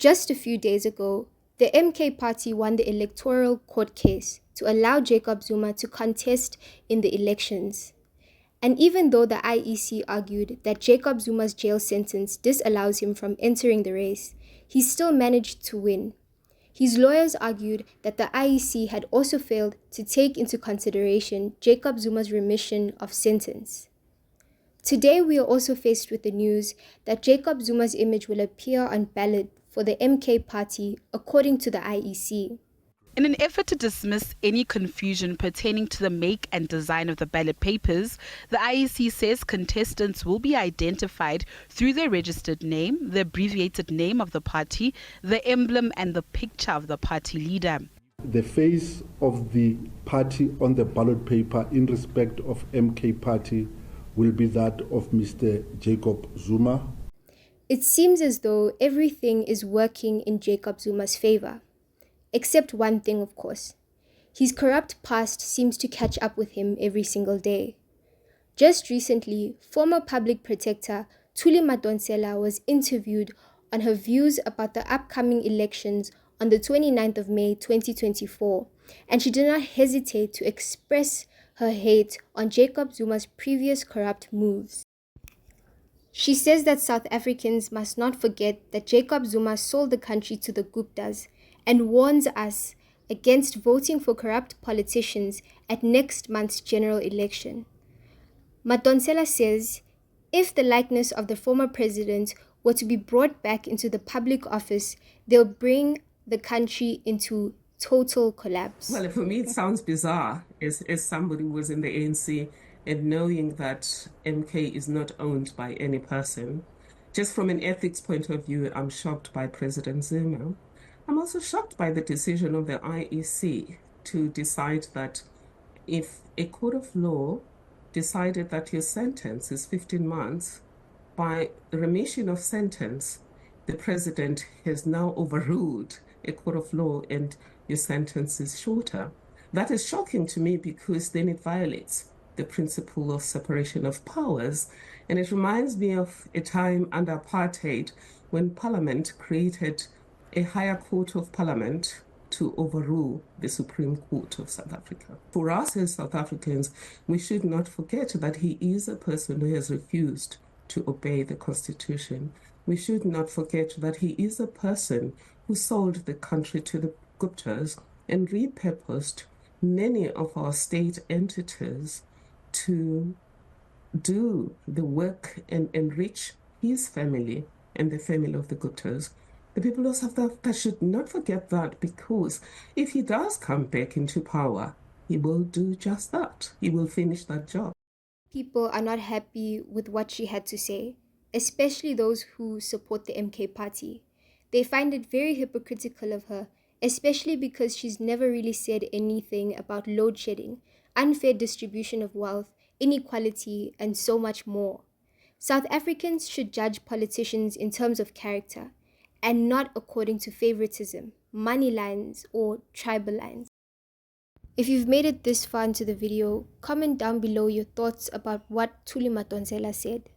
Just a few days ago, the MK party won the electoral court case to allow Jacob Zuma to contest in the elections. And even though the IEC argued that Jacob Zuma's jail sentence disallows him from entering the race, he still managed to win. His lawyers argued that the IEC had also failed to take into consideration Jacob Zuma's remission of sentence. Today, we are also faced with the news that Jacob Zuma's image will appear on ballot for the MK party, according to the IEC. In an effort to dismiss any confusion pertaining to the make and design of the ballot papers, the IEC says contestants will be identified through their registered name, the abbreviated name of the party, the emblem and the picture of the party leader. The face of the party on the ballot paper in respect of MK party will be that of Mr. Jacob Zuma. It seems as though everything is working in Jacob Zuma's favor. Except one thing, of course. His corrupt past seems to catch up with him every single day. Just recently, former public protector Thuli Madonsela was interviewed on her views about the upcoming elections on the 29th of May 2024, and she did not hesitate to express her hate on Jacob Zuma's previous corrupt moves. She says that South Africans must not forget that Jacob Zuma sold the country to the Guptas and warns us against voting for corrupt politicians at next month's general election. Madonsela says, if the likeness of the former president were to be brought back into the public office, they'll bring the country into total collapse. Well, for me, it sounds bizarre as somebody who was in the ANC and knowing that MK is not owned by any person. Just from an ethics point of view, I'm shocked by President Zuma. I'm also shocked by the decision of the IEC to decide that if a court of law decided that your sentence is 15 months, by remission of sentence, the president has now overruled a court of law and your sentence is shorter. That is shocking to me because then it violates the principle of separation of powers. And it reminds me of a time under apartheid when Parliament created a higher court of Parliament to overrule the Supreme Court of South Africa. For us as South Africans, we should not forget that he is a person who has refused to obey the Constitution. We should not forget that he is a person who sold the country to the Guptas and repurposed many of our state entities to do the work and enrich his family and the family of the Guptas. The people of South Africa should not forget that, because if he does come back into power, he will do just that. He will finish that job. People are not happy with what she had to say, especially those who support the MK party. They find it very hypocritical of her, especially because she's never really said anything about load shedding, unfair distribution of wealth, inequality, and so much more. South Africans should judge politicians in terms of character, and not according to favoritism, money lines, or tribal lines. If you've made it this far into the video, comment down below your thoughts about what Thuli Madonsela said.